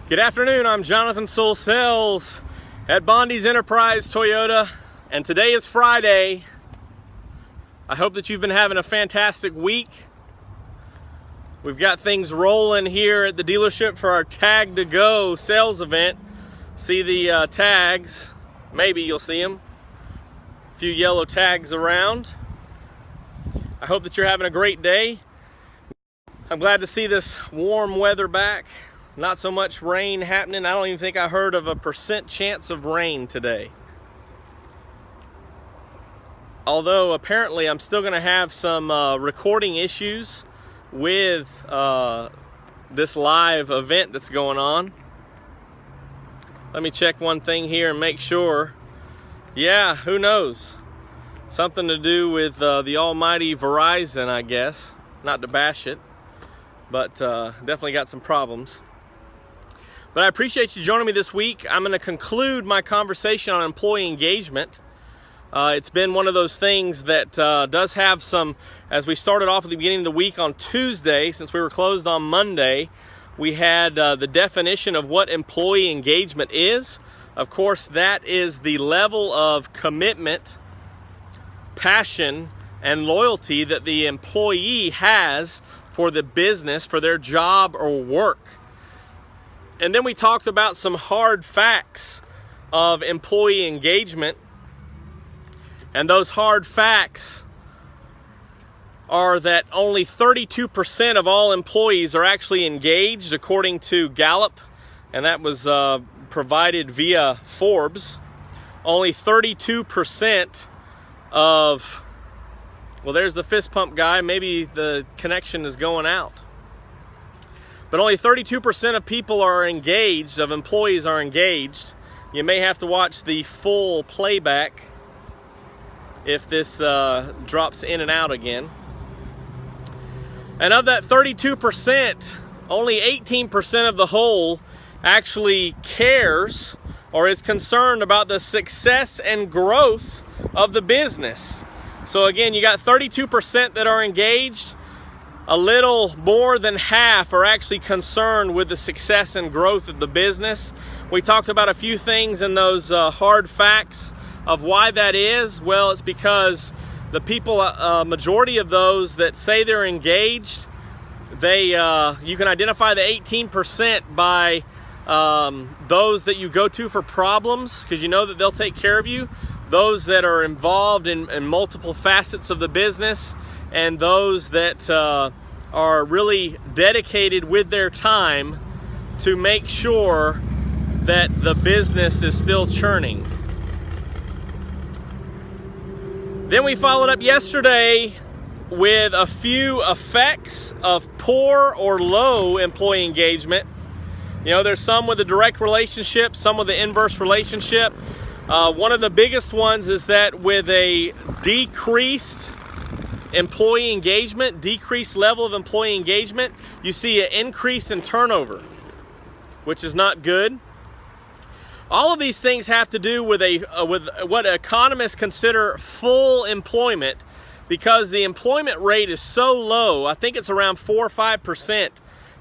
Good afternoon, I'm Jonathan Sewell Sales at Bondi's Enterprise Toyota, and today is Friday. I hope that you've been having a fantastic week. We've got things rolling here at the dealership for our Tag to Go sales event. See the tags, maybe you'll see them. A few yellow tags around. I hope that you're having a great day. I'm glad to see this warm weather back. Not so much rain happening. I don't even think I heard of a % chance of rain today. Although apparently I'm still going to have some recording issues with this live event that's going on. Let me check one thing here and make sure. Yeah, who knows? Something to do with the almighty Verizon, I guess. Not to bash it, but definitely got some problems. But I appreciate you joining me this week. I'm going to conclude my conversation on employee engagement. It's been one of those things that does have some, as we started off at the beginning of the week on Tuesday, since we were closed on Monday, we had the definition of what employee engagement is. Of course, that is the level of commitment, passion, and loyalty that the employee has for the business, for their job or work. And then we talked about some hard facts of employee engagement. And those hard facts are that only 32% of all employees are actually engaged, according to Gallup. And that was provided via Forbes. Only 32% of, well, there's the fist pump guy. Maybe the connection is going out. But only 32% of people are engaged, of employees are engaged. You may have to watch the full playback if this drops in and out again. And of that 32%, only 18% of the whole actually cares or is concerned about the success and growth of the business. So again, you got 32% that are engaged. A little more than half are actually concerned with the success and growth of the business. We talked about a few things in those hard facts of why that is. Well, it's because the people, majority of those that say they're engaged, you can identify the 18% by those that you go to for problems, because you know that they'll take care of you. Those that are involved in multiple facets of the business, and those that are really dedicated with their time to make sure that the business is still churning. Then we followed up yesterday with a few effects of poor or low employee engagement. You know, there's some with a direct relationship, some with an inverse relationship. One of the biggest ones is that with a decreased employee engagement, decreased level of employee engagement, you see an increase in turnover, which is not good. All of these things have to do with what economists consider full employment, because the employment rate is so low. I think it's around 4 or 5%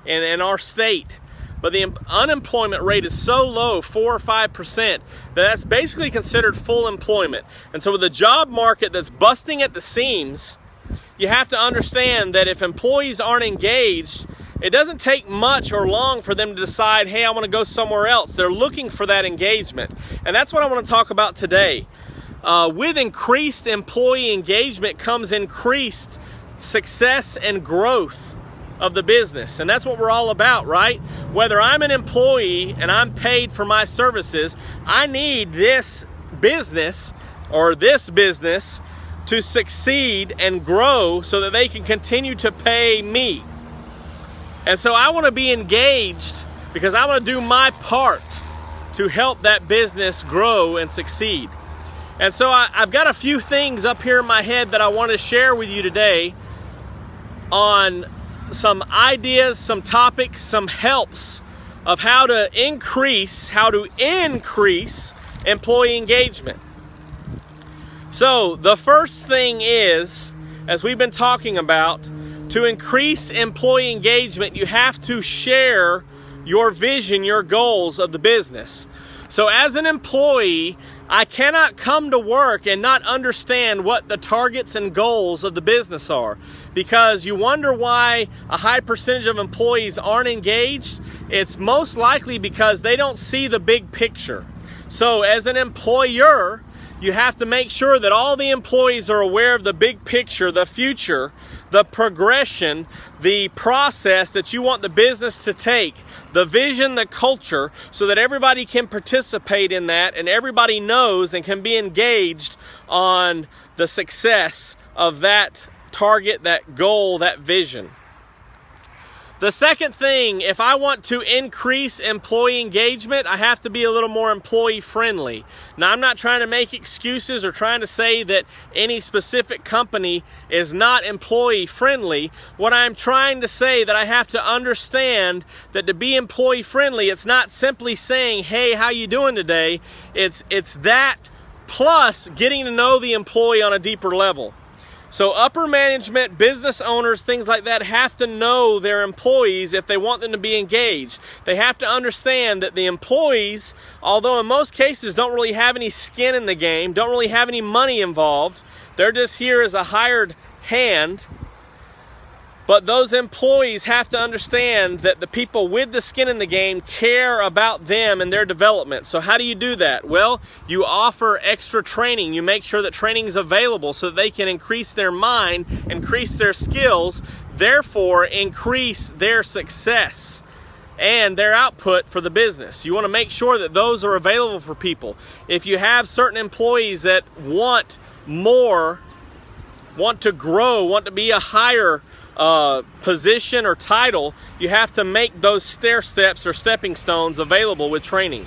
in our state. But the unemployment rate is so low, 4 or 5%, that's basically considered full employment. And so with the job market that's busting at the seams, you have to understand that if employees aren't engaged, it doesn't take much or long for them to decide, hey, I want to go somewhere else. They're looking for that engagement. And that's what I want to talk about today. With increased employee engagement comes increased success and growth of the business. And that's what we're all about, right? Whether I'm an employee and I'm paid for my services, I need this business or this business to succeed and grow so that they can continue to pay me. And so I want to be engaged because I want to do my part to help that business grow and succeed. And so I've got a few things up here in my head that I want to share with you today on some ideas, some topics, some helps of how to increase employee engagement. So the first thing is, as we've been talking about, to increase employee engagement, you have to share your vision, your goals of the business. So as an employee, I cannot come to work and not understand what the targets and goals of the business are, because you wonder why a high percentage of employees aren't engaged. It's most likely because they don't see the big picture. So as an employer, you have to make sure that all the employees are aware of the big picture, the future, the progression, the process that you want the business to take, the vision, the culture, so that everybody can participate in that and everybody knows and can be engaged on the success of that target, that goal, that vision. The second thing, if I want to increase employee engagement, I have to be a little more employee friendly. Now, I'm not trying to make excuses or trying to say that any specific company is not employee friendly. What I'm trying to say that I have to understand that to be employee friendly, it's not simply saying, hey, how you doing today? It's that plus getting to know the employee on a deeper level. So upper management, business owners, things like that have to know their employees if they want them to be engaged. They have to understand that the employees, although in most cases don't really have any skin in the game, don't really have any money involved, they're just here as a hired hand. But those employees have to understand that the people with the skin in the game care about them and their development. So how do you do that? Well, you offer extra training. You make sure that training is available so that they can increase their mind, increase their skills, therefore increase their success and their output for the business. You want to make sure that those are available for people. If you have certain employees that want more, want to grow, want to be a higher position or title, you have to make those stair steps or stepping stones available with training.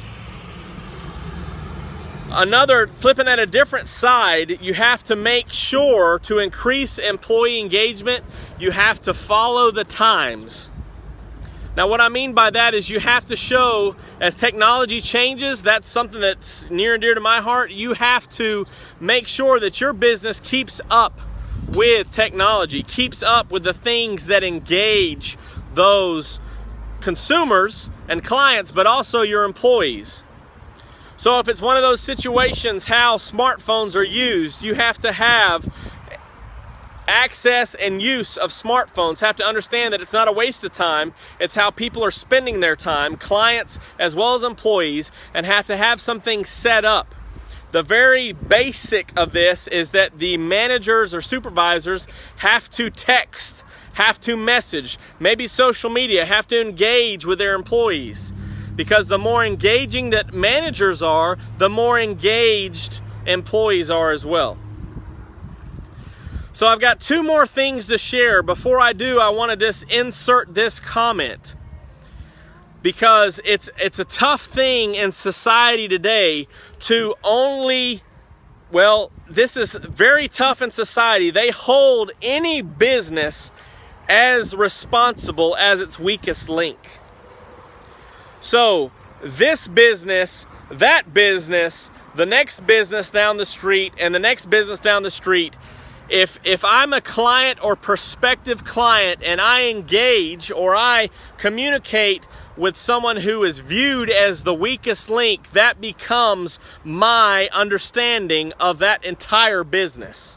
Flipping at a different side, you have to make sure to increase employee engagement, you have to follow the times. Now, what I mean by that is you have to show, as technology changes, that's something that's near and dear to my heart, you have to make sure that your business keeps up with technology, keeps up with the things that engage those consumers and clients, but also your employees. So if it's one of those situations how smartphones are used, you have to have access and use of smartphones, have to understand that it's not a waste of time, it's how people are spending their time, clients as well as employees, and have to have something set up. The very basic of this is that the managers or supervisors have to text, have to message, maybe social media, have to engage with their employees. Because the more engaging that managers are, the more engaged employees are as well. So I've got two more things to share. Before I do, I want to just insert this comment, because it's a tough thing in society today to this is very tough in society. They hold any business as responsible as its weakest link. So this business, that business, the next business down the street, and the next business down the street, if I'm a client or prospective client and I engage or I communicate with someone who is viewed as the weakest link, that becomes my understanding of that entire business.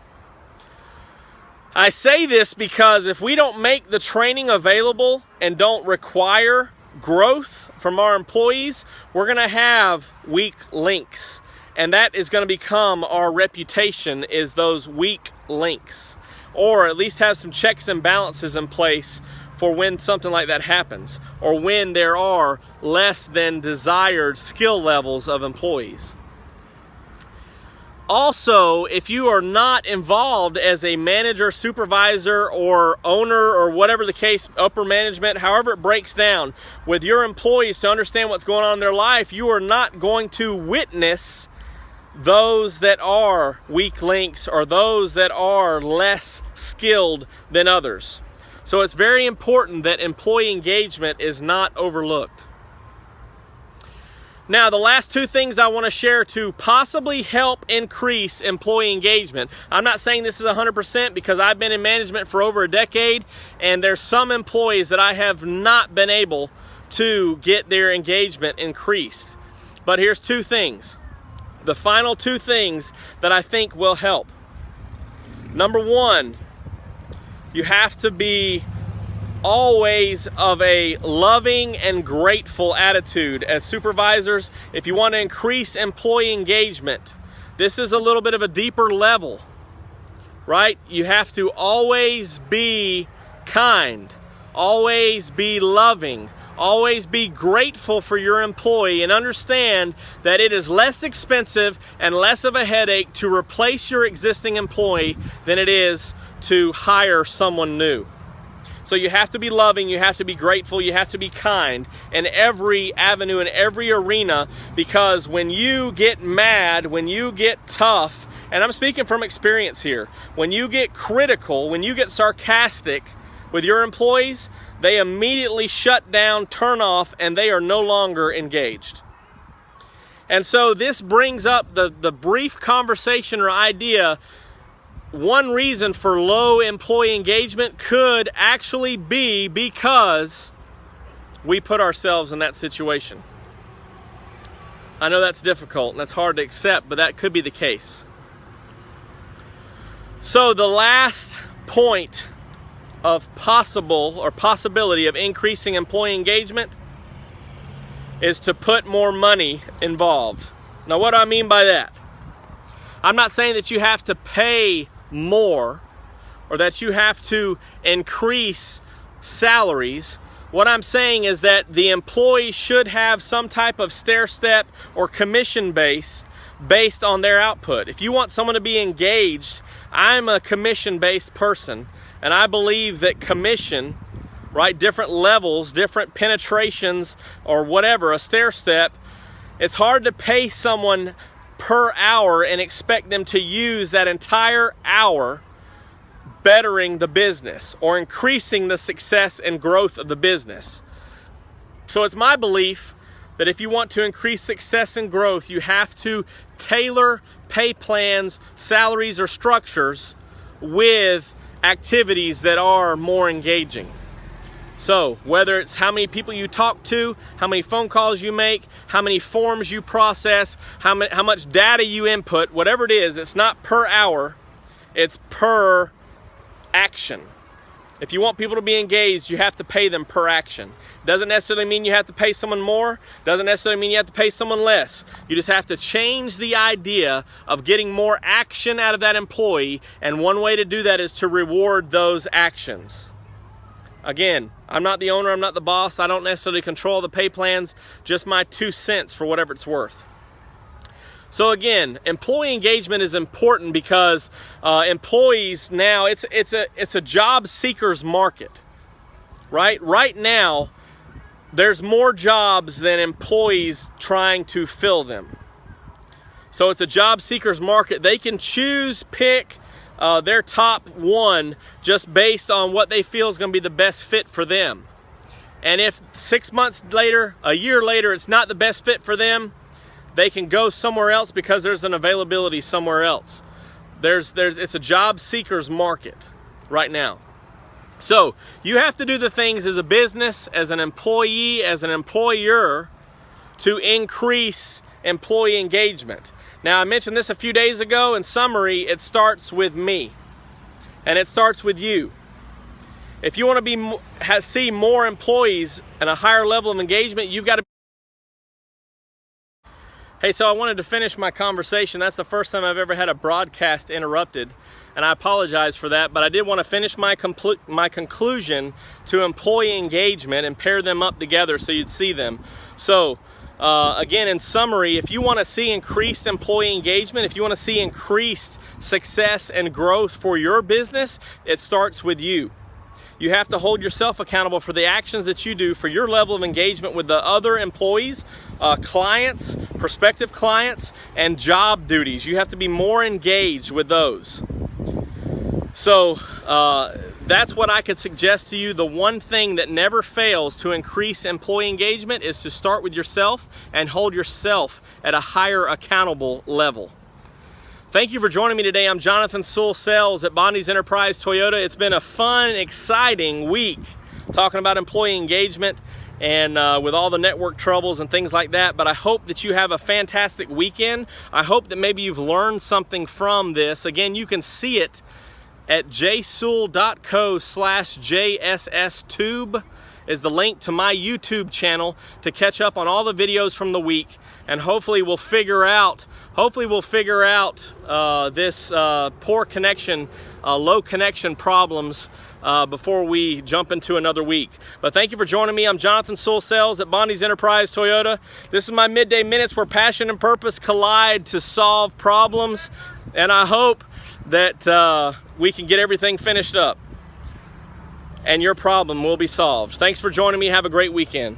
I say this because if we don't make the training available and don't require growth from our employees, we're going to have weak links. And that is going to become our reputation, is those weak links. Or at least have some checks and balances in place for when something like that happens, or when there are less than desired skill levels of employees. Also, if you are not involved as a manager, supervisor, or owner, or whatever the case, upper management, however it breaks down, with your employees to understand what's going on in their life, you are not going to witness those that are weak links or those that are less skilled than others. So it's very important that employee engagement is not overlooked. Now, the last two things I want to share to possibly help increase employee engagement. I'm not saying this is 100% because I've been in management for over a decade, and there's some employees that I have not been able to get their engagement increased. But here's two things. The final two things that I think will help. Number one, you have to be always of a loving and grateful attitude. As supervisors, if you want to increase employee engagement, this is a little bit of a deeper level, right? You have to always be kind, always be loving, always be grateful for your employee, and understand that it is less expensive and less of a headache to replace your existing employee than it is to hire someone new. So you have to be loving, you have to be grateful, you have to be kind in every avenue, in every arena, because when you get mad, when you get tough, and I'm speaking from experience here, when you get critical, when you get sarcastic with your employees, they immediately shut down, turn off, and they are no longer engaged. And so this brings up the brief conversation or idea. One reason for low employee engagement could actually be because we put ourselves in that situation. I know that's difficult and that's hard to accept, but that could be the case. So the last point of possibility of increasing employee engagement is to put more money involved. Now, what do I mean by that? I'm not saying that you have to pay more or that you have to increase salaries. What I'm saying is that the employee should have some type of stair step or commission based on their output. If you want someone to be engaged, I'm a commission based person. And I believe that commission, right, different levels, different penetrations, or whatever, a stair step, it's hard to pay someone per hour and expect them to use that entire hour bettering the business or increasing the success and growth of the business. So it's my belief that if you want to increase success and growth, you have to tailor pay plans, salaries, or structures with activities that are more engaging. So whether it's how many people you talk to, how many phone calls you make, how many forms you process, how much data you input, whatever it is, it's not per hour, it's per action. If you want people to be engaged, you have to pay them per action. Doesn't necessarily mean you have to pay someone more, doesn't necessarily mean you have to pay someone less. You just have to change the idea of getting more action out of that employee, and one way to do that is to reward those actions. Again, I'm not the owner, I'm not the boss, I don't necessarily control the pay plans, just my 2 cents for whatever it's worth. So again, employee engagement is important because employees now, it's a job seekers market, right? Right now, there's more jobs than employees trying to fill them. So it's a job seekers market. They can pick their top one just based on what they feel is going to be the best fit for them. And if 6 months later, a year later, it's not the best fit for them, they can go somewhere else because there's an availability somewhere else. It's a job seekers market right now. So you have to do the things as a business, as an employee, as an employer to increase employee engagement. Now, I mentioned this a few days ago. In summary, it starts with me and it starts with you. If you want to see more employees and a higher level of engagement, you've got to. Hey, so I wanted to finish my conversation. That's the first time I've ever had a broadcast interrupted, and I apologize for that, but I did want to finish my conclusion to employee engagement and pair them up together so you'd see them. So, again, in summary, if you want to see increased employee engagement, if you want to see increased success and growth for your business, it starts with you. You have to hold yourself accountable for the actions that you do for your level of engagement with the other employees, clients, prospective clients, and job duties. You have to be more engaged with those. So that's what I could suggest to you. The one thing that never fails to increase employee engagement is to start with yourself and hold yourself at a higher accountable level. Thank you for joining me today. I'm Jonathan Sewell Sales at Bondi's Enterprise Toyota. It's been a fun, exciting week talking about employee engagement, and with all the network troubles and things like that. But I hope that you have a fantastic weekend. I hope that maybe you've learned something from this. Again, you can see it at jsewell.co/JSStube is the link to my YouTube channel to catch up on all the videos from the week, and hopefully we'll figure out this poor connection, low connection problems before we jump into another week. But thank you for joining me. I'm Jonathan Sewell Sales at Bondi's Enterprise Toyota. This is my Midday Minutes where passion and purpose collide to solve problems, and I hope that we can get everything finished up and your problem will be solved. Thanks for joining me. Have a great weekend.